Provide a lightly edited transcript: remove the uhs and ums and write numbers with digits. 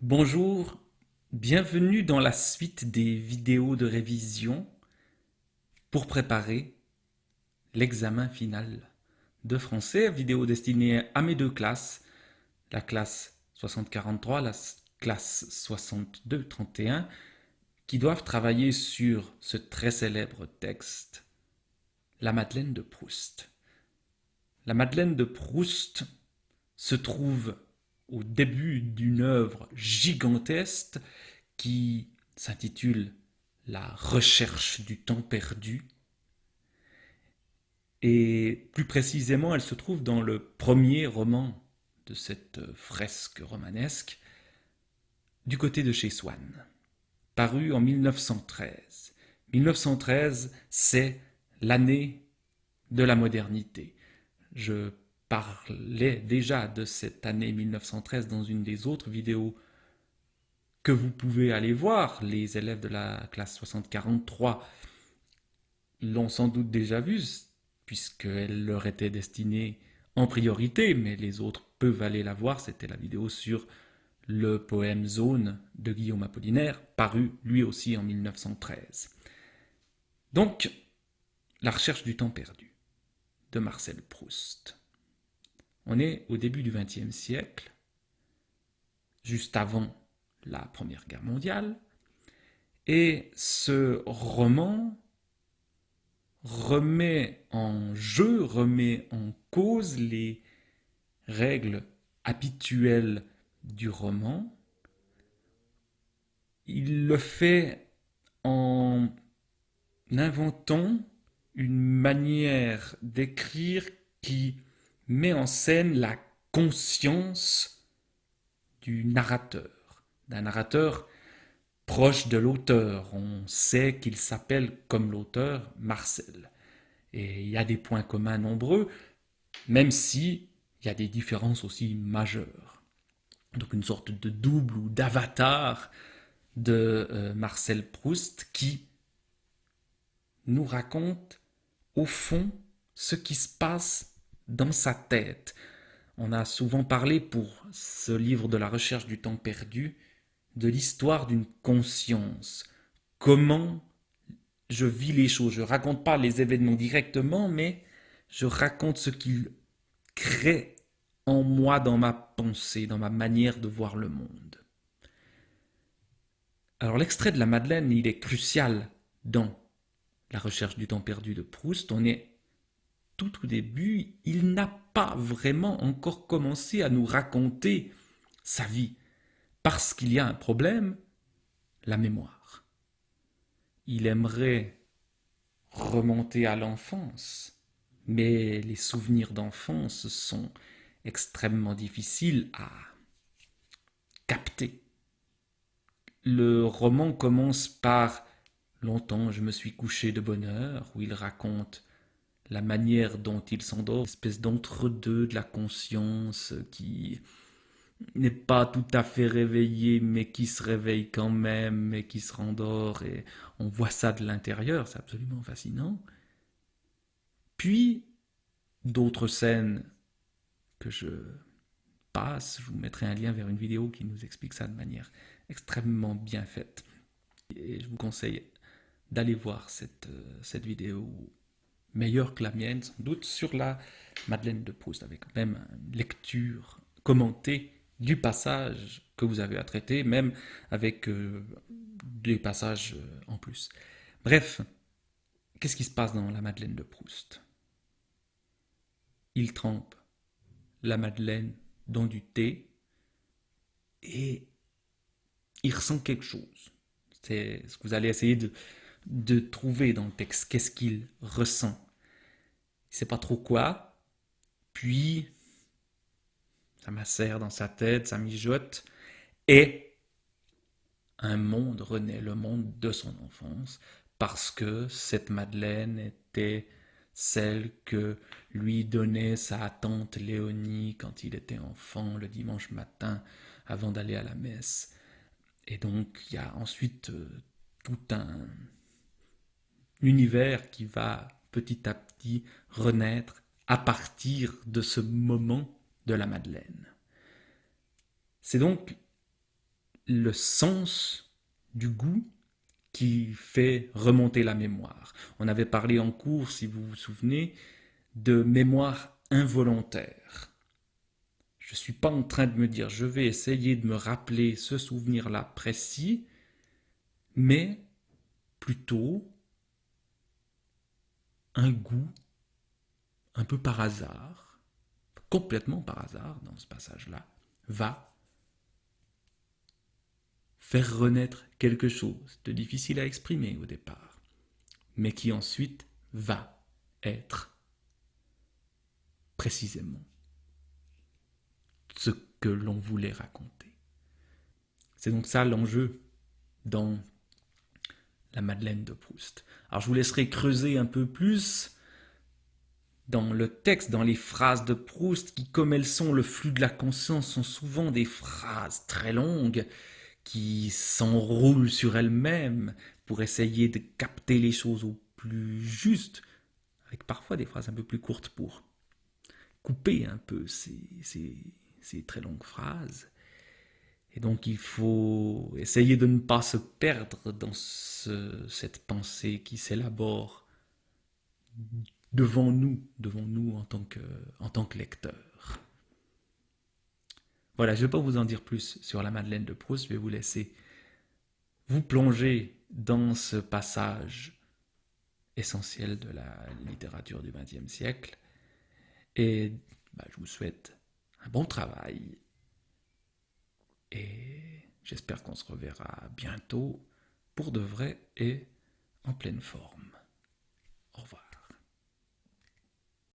Bonjour, bienvenue dans la suite des vidéos de révision pour préparer l'examen final de français, vidéo destinée à mes deux classes, la classe 60-43, la classe 62-31, qui doivent travailler sur ce très célèbre texte, La Madeleine de Proust. La Madeleine de Proust se trouve au début d'une œuvre gigantesque qui s'intitule La recherche du temps perdu. Et plus précisément, elle se trouve dans le premier roman de cette fresque romanesque, Du côté de chez Swann, paru en 1913. 1913, c'est l'année de la modernité. Je parlais déjà de cette année 1913 dans une des autres vidéos que vous pouvez aller voir. Les élèves de la classe 60-43 l'ont sans doute déjà vue, puisqu'elle leur était destinée en priorité, mais les autres peuvent aller la voir. C'était la vidéo sur le poème Zone de Guillaume Apollinaire, paru lui aussi en 1913. Donc, La recherche du temps perdu de Marcel Proust. On est au début du XXe siècle, juste avant la Première Guerre mondiale, et ce roman remet en jeu, remet en cause les règles habituelles du roman. Il le fait en inventant une manière d'écrire qui met en scène la conscience du narrateur, d'un narrateur proche de l'auteur. On sait qu'il s'appelle comme l'auteur Marcel. Et il y a des points communs nombreux, même si il y a des différences aussi majeures. Donc une sorte de double ou d'avatar de Marcel Proust qui nous raconte au fond ce qui se passe dans sa tête. On a souvent parlé pour ce livre de la recherche du temps perdu de l'histoire d'une conscience. Comment je vis les choses. Je ne raconte pas les événements directement, mais je raconte ce qu'il crée en moi, dans ma pensée, dans ma manière de voir le monde. Alors l'extrait de la Madeleine, il est crucial dans la recherche du temps perdu de Proust. On est tout au début, il n'a pas vraiment encore commencé à nous raconter sa vie, parce qu'il y a un problème, la mémoire. Il aimerait remonter à l'enfance, mais les souvenirs d'enfance sont extrêmement difficiles à capter. Le roman commence par Longtemps je me suis couché de bonne heure, où il raconte la manière dont il s'endort, une espèce d'entre-deux de la conscience qui n'est pas tout à fait réveillée, mais qui se réveille quand même, et qui se rendort, et on voit ça de l'intérieur, c'est absolument fascinant. Puis, d'autres scènes que je passe, je vous mettrai un lien vers une vidéo qui nous explique ça de manière extrêmement bien faite. Et je vous conseille d'aller voir cette vidéo, meilleure que la mienne sans doute, sur la Madeleine de Proust, avec même une lecture commentée du passage que vous avez à traiter, même avec des passages en plus. Bref, qu'est-ce qui se passe dans la Madeleine de Proust? Il trempe la Madeleine dans du thé et il ressent quelque chose. C'est ce que vous allez essayer de trouver dans le texte. Qu'est-ce qu'il ressent? Il ne sait pas trop quoi. Puis, ça macère dans sa tête, ça mijote. Et un monde renaît, le monde de son enfance, parce que cette Madeleine était celle que lui donnait sa tante Léonie quand il était enfant le dimanche matin avant d'aller à la messe. Et donc il y a ensuite tout un univers qui va petit à petit renaître à partir de ce moment de la Madeleine. C'est donc le sens du goût qui fait remonter la mémoire. On avait parlé en cours, si vous vous souvenez, de mémoire involontaire. Je ne suis pas en train de me dire, je vais essayer de me rappeler ce souvenir-là précis, mais plutôt un goût un peu par hasard, complètement par hasard dans ce passage-là, va faire renaître quelque chose de difficile à exprimer au départ, mais qui ensuite va être précisément ce que l'on voulait raconter. C'est donc ça l'enjeu dans la Madeleine de Proust. Alors je vous laisserai creuser un peu plus dans le texte, dans les phrases de Proust, qui, comme elles sont le flux de la conscience, sont souvent des phrases très longues, qui s'enroulent sur elles-mêmes pour essayer de capter les choses au plus juste, avec parfois des phrases un peu plus courtes pour couper un peu ces très longues phrases. Et donc il faut essayer de ne pas se perdre dans cette pensée qui s'élabore devant nous en tant que lecteurs. Voilà, je ne vais pas vous en dire plus sur la Madeleine de Proust, je vais vous laisser vous plonger dans ce passage essentiel de la littérature du XXe siècle. Et je vous souhaite un bon travail. Et j'espère qu'on se reverra bientôt pour de vrai et en pleine forme. Au revoir.